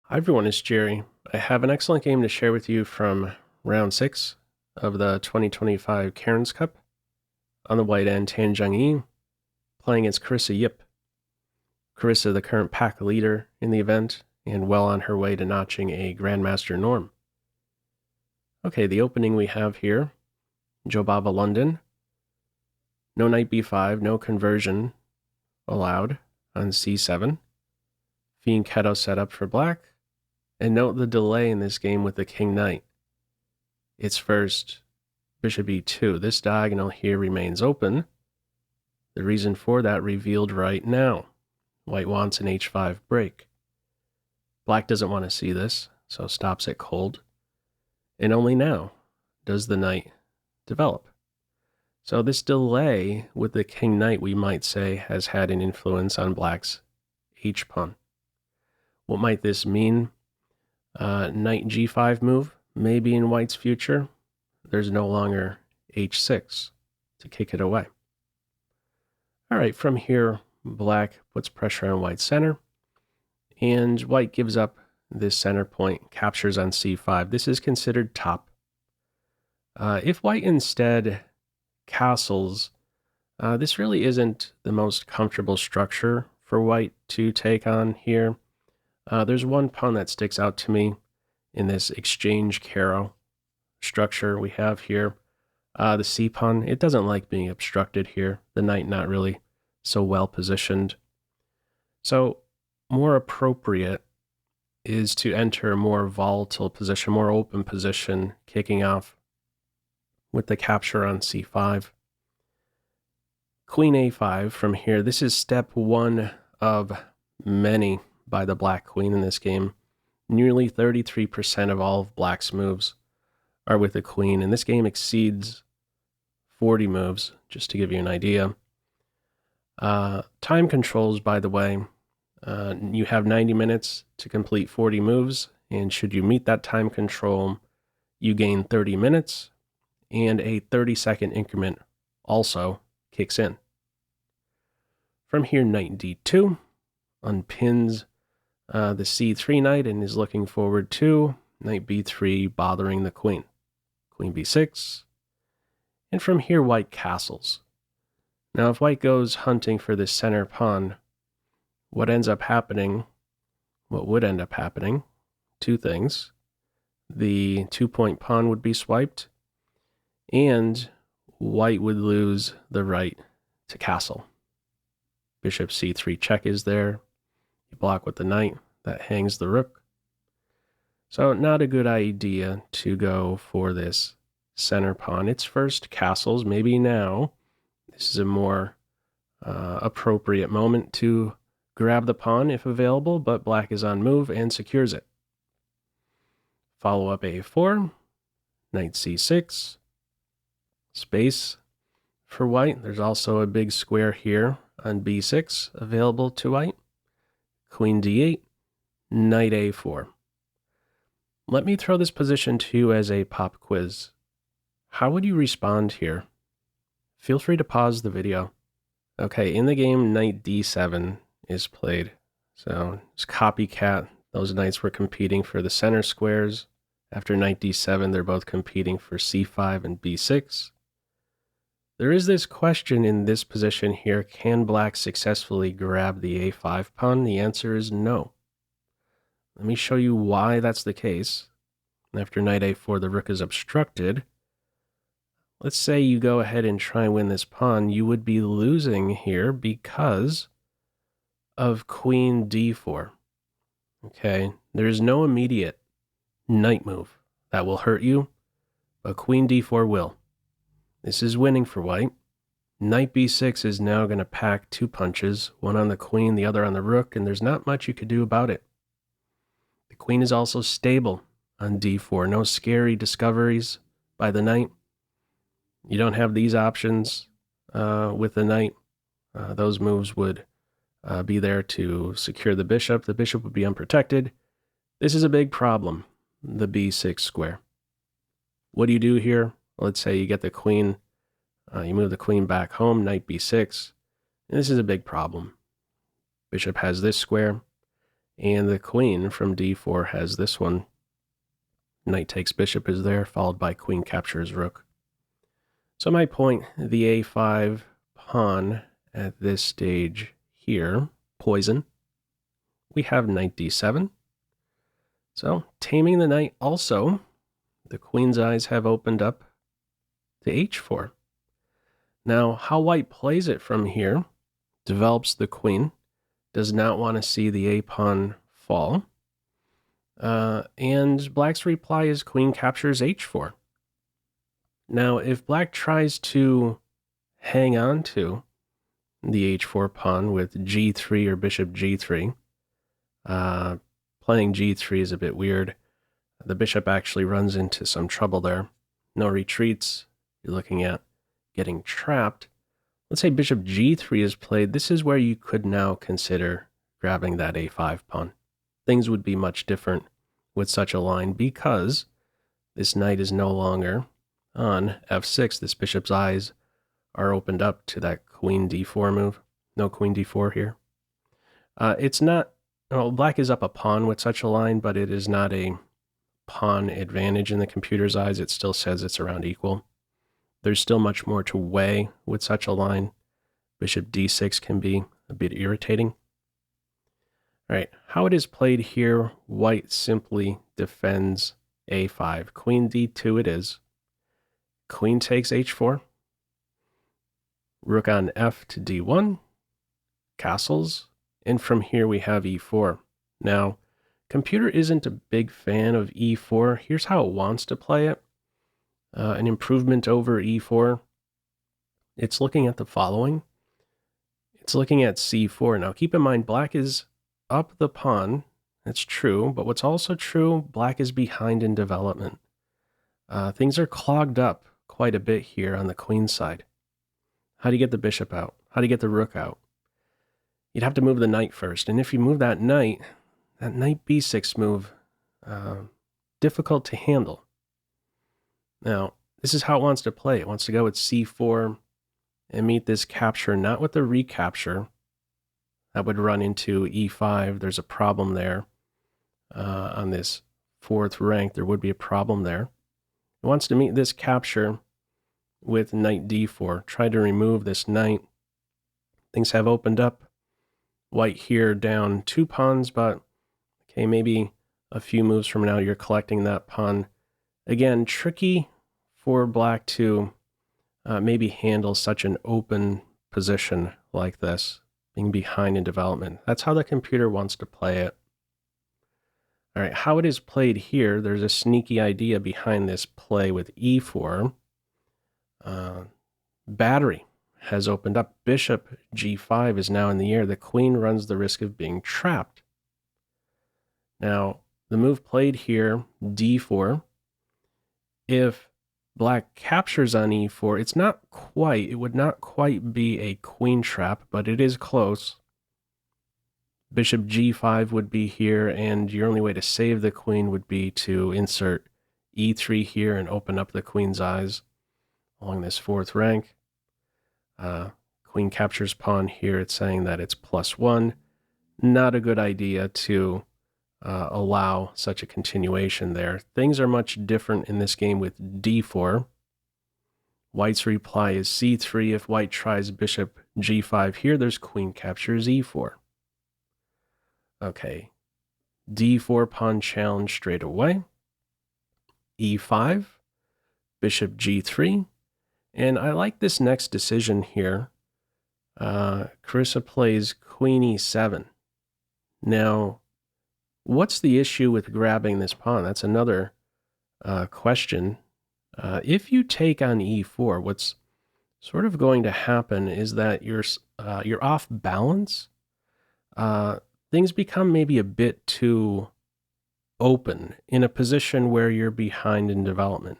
Hi everyone, it's Jerry. I have an excellent game to share with you from round 6 of the 2025 Cairns Cup. On the white end, Zhongyi playing against Carissa Yip. Carissa, the current pack leader in the event, and well on her way to notching a Grandmaster norm. Okay, the opening we have here, Jobava London. No knight b5, no conversion allowed on c7. Fianchetto setup for black. And note the delay in this game with the king knight. It's first bishop e2. This diagonal here remains open. The reason for that revealed right now. White wants an h5 break. Black doesn't want to see this, so stops it cold. And only now does the knight develop. So this delay with the king knight, we might say, has had an influence on black's h-pawn. What might this mean? Knight g5 move, maybe in white's future. There's no longer h6 to kick it away. All right, from here, black puts pressure on white's center, and white gives up this center point, captures on c5. This is considered top. If white instead castles, this really isn't the most comfortable structure for white to take on here. There's one pawn that sticks out to me in this exchange caro structure we have here. The c pawn, it doesn't like being obstructed here. The knight not really so well positioned. So more appropriate is to enter a more volatile position, more open position, kicking off with the capture on c5. Queen a5 from here. This is step one of many by the black queen in this game. Nearly 33% of all of black's moves are with the queen, and this game exceeds 40 moves, just to give you an idea. Time controls, by the way, you have 90 minutes to complete 40 moves, and should you meet that time control, you gain 30 minutes, and a 30-second increment also kicks in. From here, knight d2 unpins the c3 knight and is looking forward to knight b3 bothering the queen. Queen b6. And from here, white castles. Now, if white goes hunting for this center pawn, what would end up happening, two things. The 2-point pawn would be swiped, and white would lose the right to castle. Bishop c3 check is there. You block with the knight, that hangs the rook. So not a good idea to go for this center pawn. It's first castles, maybe now. This is a more appropriate moment to grab the pawn if available, but black is on move and secures it. Follow up a4, knight c6, space for white. There's also a big square here on b6 available to white. Queen d8, knight a4. Let me throw this position to you as a pop quiz. How would you respond here? Feel free to pause the video. Okay, in the game, knight d7 is played. So it's copycat. Those knights were competing for the center squares. After knight d7, they're both competing for c5 and b6. There is this question in this position here, can black successfully grab the a5 pawn? The answer is no. Let me show you why that's the case. After knight a4, the rook is obstructed. Let's say you go ahead and try and win this pawn. You would be losing here because of queen d4. Okay, there's no immediate knight move that will hurt you, but queen d4 will. This is winning for white. Knight b6 is now going to pack two punches, one on the queen, the other on the rook, and there's not much you could do about it. The queen is also stable on d4. No scary discoveries by the knight. You don't have these options with the knight. Those moves would be there to secure the bishop. The bishop would be unprotected. This is a big problem, the b6 square. What do you do here? Let's say you get the queen, you move the queen back home, knight b6. And this is a big problem. Bishop has this square, And the queen from d4 has this one. Knight takes bishop is there, followed by queen captures rook. So my point, the a5 pawn at this stage here, poison. We have knight d7. So taming the knight also, the queen's eyes have opened up to h4. Now, how white plays it from here, develops the queen, does not want to see the a pawn fall. And black's reply is queen captures h4. Now, if black tries to hang on to the h4 pawn with g3 or bishop g3, playing g3 is a bit weird. The bishop actually runs into some trouble there. No retreats. You're looking at getting trapped. Let's say bishop g3 is played. This is where you could now consider grabbing that a5 pawn. Things would be much different with such a line because this knight is no longer on f6. This bishop's eyes are opened up to that queen d4 move. No queen d4 here. It's not, well, black is up a pawn with such a line, but it is not a pawn advantage in the computer's eyes. It still says it's around equal. There's still much more to weigh with such a line. Bishop d6 can be a bit irritating. All right, how it is played here, white simply defends a5. Queen d2 it is. Queen takes h4. Rook on f to d1. Castles. And from here we have e4. Now, computer isn't a big fan of e4. Here's how it wants to play it. An improvement over e4. It's looking at the following. It's looking at c4. Now keep in mind, black is up the pawn. That's true. But what's also true, black is behind in development. Things are clogged up quite a bit here on the queen side. How do you get the bishop out? How do you get the rook out? You'd have to move the knight first. And if you move that knight b6 move, difficult to handle. Now, this is how it wants to play. It wants to go with c4 and meet this capture, not with the recapture. That would run into e5. There's a problem there. On this fourth rank, there would be a problem there. It wants to meet this capture with knight d4. Try to remove this knight. Things have opened up. White here down 2 pawns, but okay, maybe a few moves from now you're collecting that pawn. Again, tricky for black to maybe handle such an open position like this, being behind in development. That's how the computer wants to play it. All right, how it is played here, there's a sneaky idea behind this play with e4. Battery has opened up. Bishop g5 is now in the air. The queen runs the risk of being trapped. Now, the move played here, d4. If black captures on e4, it would not quite be a queen trap, but it is close. Bishop g5 would be here, and your only way to save the queen would be to insert e3 here and open up the queen's eyes along this fourth rank. Queen captures pawn here. It's saying that it's +1. Not a good idea to allow such a continuation there. Things are much different in this game with d4. White's reply is c3. If white tries bishop g5 here, there's queen captures e4. Okay, d4 pawn challenge straight away. e5, bishop g3. And I like this next decision here. Carissa plays queen e7. Now, what's the issue with grabbing this pawn? That's another question. If you take on e4, what's sort of going to happen is that you're off balance. Things become maybe a bit too open in a position where you're behind in development.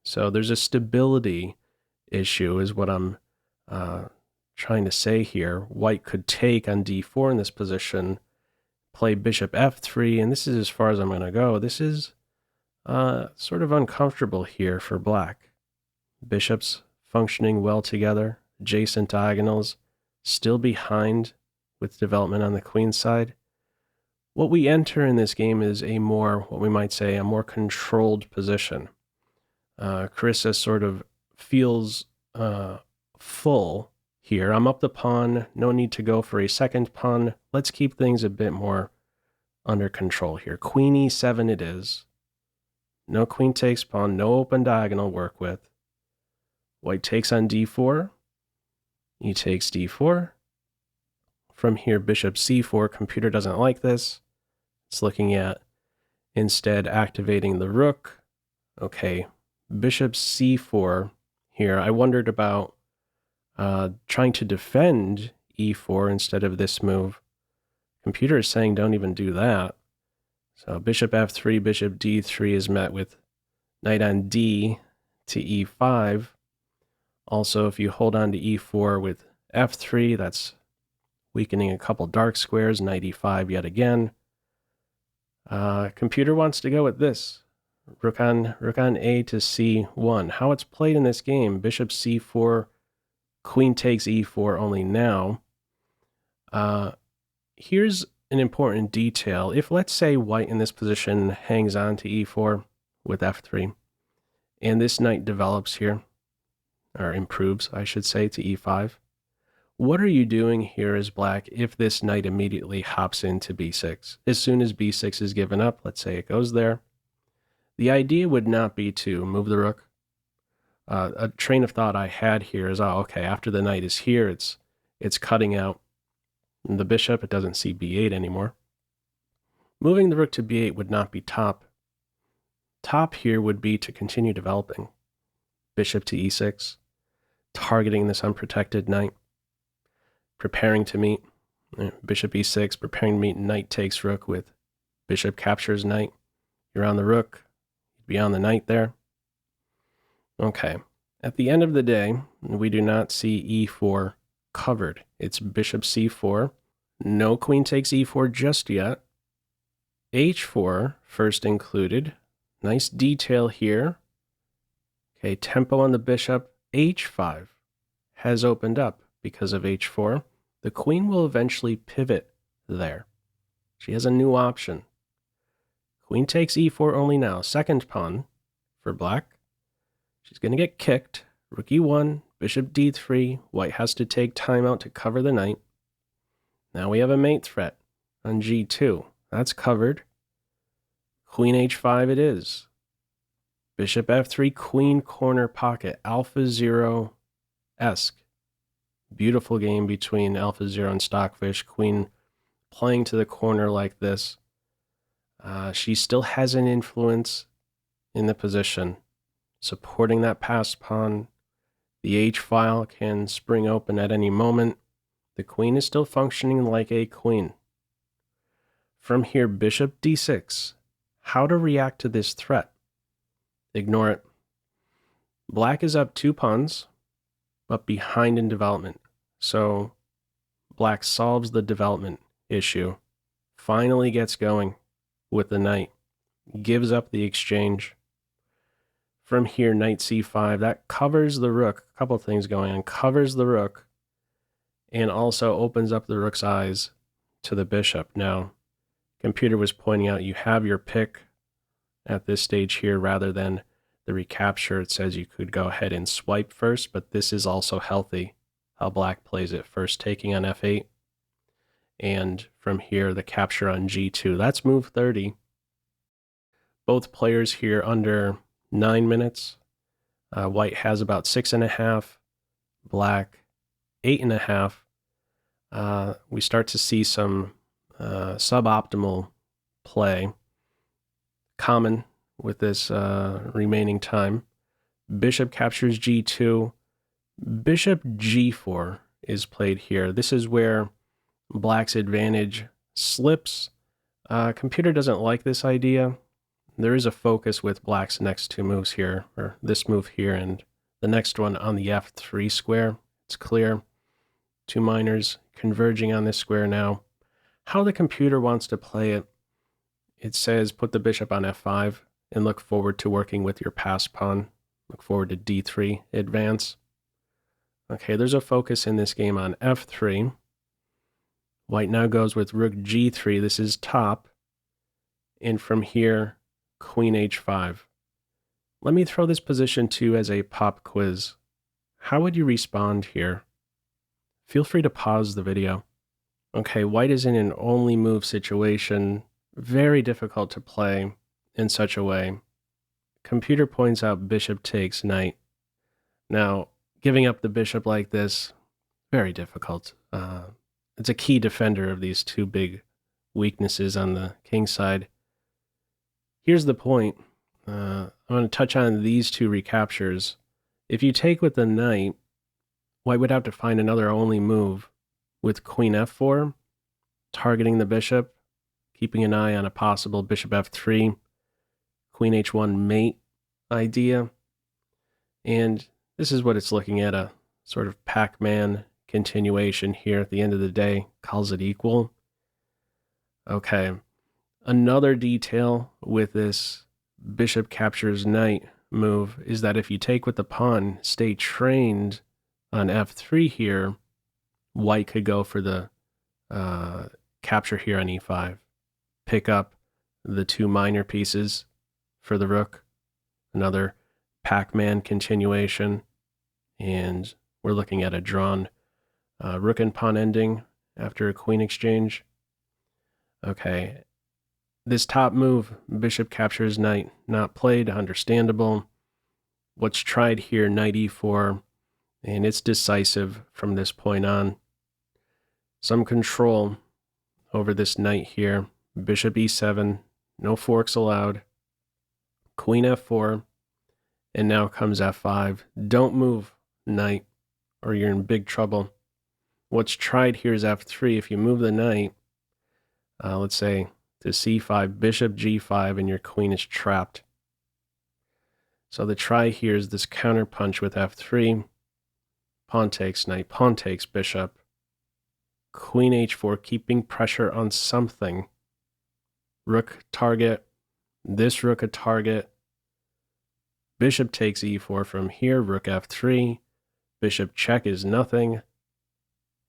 So there's a stability issue is what I'm trying to say here. White could take on d4 in this position, play bishop f3, and this is as far as I'm going to go. This is sort of uncomfortable here for black. Bishops functioning well together, adjacent diagonals, still behind with development on the queen side. What we enter in this game is a more, what we might say, a more controlled position. Carissa sort of feels full here. I'm up the pawn, no need to go for a second pawn. Let's keep things a bit more under control here. Queen e7 it is. No queen takes pawn, no open diagonal work with. White takes on d4. E takes d4. From here, bishop c4. Computer doesn't like this. It's looking at instead activating the rook. Okay, bishop c4 here. I wondered about trying to defend e4 instead of this move. Computer is saying don't even do that. So bishop f3, bishop d3 is met with knight on d to e5. Also, if you hold on to e4 with f3, that's weakening a couple dark squares, knight e5 yet again. Computer wants to go with this. Rook on a to c1. How it's played in this game, bishop c4, queen takes e4 only now. Here's an important detail. If, let's say, white in this position hangs on to e4 with f3, and this knight develops here, or improves, I should say, to e5, what are you doing here as black if this knight immediately hops into b6? As soon as b6 is given up, let's say it goes there, the idea would not be to move the rook. A train of thought I had here is, oh, okay, after the knight is here, it's cutting out the bishop. It doesn't see b8 anymore. Moving the rook to b8 would not be top. Top here would be to continue developing. Bishop to e6, targeting this unprotected knight, preparing to meet. Bishop e6, preparing to meet knight takes rook with bishop captures knight. You're on the rook, you'd be on the knight there. Okay, at the end of the day, we do not see e4 covered. It's bishop c4. No queen takes e4 just yet. h4 first included. Nice detail here. Okay, tempo on the bishop. h5 has opened up because of h4. The queen will eventually pivot there. She has a new option. Queen takes e4 only now. Second pawn for black. She's going to get kicked. Rook e1, bishop d3. White has to take time out to cover the knight. Now we have a mate threat on g2. That's covered. Queen h5 it is. Bishop f3, queen corner pocket. AlphaZero-esque. Beautiful game between AlphaZero and Stockfish. Queen playing to the corner like this. She still has an influence in the position, supporting that passed pawn. The h-file can spring open at any moment. The queen is still functioning like a queen. From here, bishop d6. How to react to this threat? Ignore it. Black is up 2 pawns, but behind in development. So black solves the development issue, finally gets going with the knight, gives up the exchange. From here, knight c5, that covers the rook. A couple of things going on. Covers the rook and also opens up the rook's eyes to the bishop. Now, computer was pointing out you have your pick at this stage here rather than the recapture. It says you could go ahead and swipe first, but this is also healthy how black plays it. First taking on f8, and from here the capture on g2. That's move 30. Both players here under 9 minutes. White has about 6.5, black 8.5. We start to see some suboptimal play common with this remaining time. Bishop captures g2. Bishop g4 is played here. This is where black's advantage slips. Computer doesn't like this idea. There is a focus with black's next 2 moves here, or this move here and the next one on the f3 square. It's clear. 2 minors converging on this square now. How the computer wants to play it, it says put the bishop on f5 and look forward to working with your passed pawn. Look forward to d3 advance. Okay, there's a focus in this game on f3. White now goes with rook g3. This is top. And from here, queen h5. Let me throw this position too as a pop quiz. How would you respond here? Feel free to pause the video. Okay, white is in an only move situation. Very difficult to play in such a way. Computer points out bishop takes knight. Now, giving up the bishop like this, very difficult. It's a key defender of these two big weaknesses on the king side. Here's the point. I'm going to touch on these two recaptures. If you take with the knight, white would have to find another only move with queen f4, targeting the bishop, keeping an eye on a possible bishop f3, queen h1 mate idea. And this is what it's looking at, a sort of Pac-Man continuation here at the end of the day, calls it equal. Okay, another detail with this bishop captures knight move is that if you take with the pawn, stay trained on f3 here, white could go for the capture here on e5, pick up the two minor pieces for the rook, another Pac-Man continuation, and we're looking at a drawn rook and pawn ending after a queen exchange. Okay, this top move, bishop captures knight, not played, understandable. What's tried here, knight e4, and it's decisive from this point on. Some control over this knight here. Bishop e7, no forks allowed. Queen f4, and now comes f5. Don't move, knight, or you're in big trouble. What's tried here is f3. If you move the knight, let's say to c5, bishop g5, and your queen is trapped. So the try here is this counter punch with f3. Pawn takes knight, pawn takes bishop. Queen h4, keeping pressure on something. Rook target, this rook a target. Bishop takes e4 from here, rook f3. Bishop check is nothing.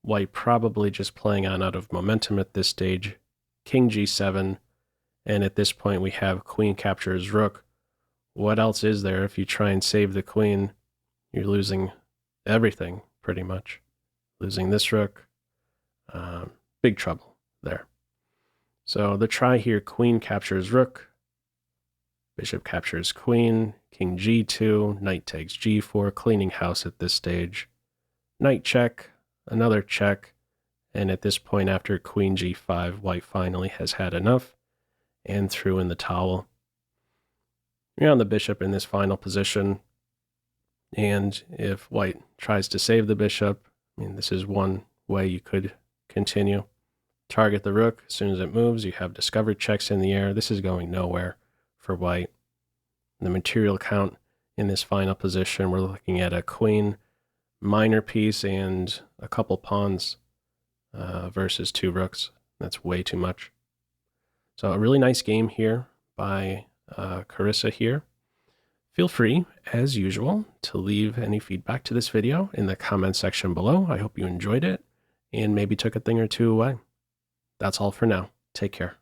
White probably just playing on out of momentum at this stage. King g7, and at this point we have queen captures rook. What else is there? If you try and save the queen, you're losing everything, pretty much. Losing this rook. Big trouble there. So the try here, queen captures rook. Bishop captures queen. King g2, knight takes g4, cleaning house at this stage. Knight check, another check. And at this point, after queen g5, white finally has had enough and threw in the towel. You're on the bishop in this final position. And if white tries to save the bishop, I mean, this is one way you could continue. Target the rook. As soon as it moves, you have discovered checks in the air. This is going nowhere for white. The material count in this final position, we're looking at a queen, minor piece, and a couple pawns. Versus two rooks. That's way too much. So a really nice game here by Carissa here. Feel free, as usual, to leave any feedback to this video in the comment section below. I hope you enjoyed it and maybe took a thing or two away. That's all for now. Take care.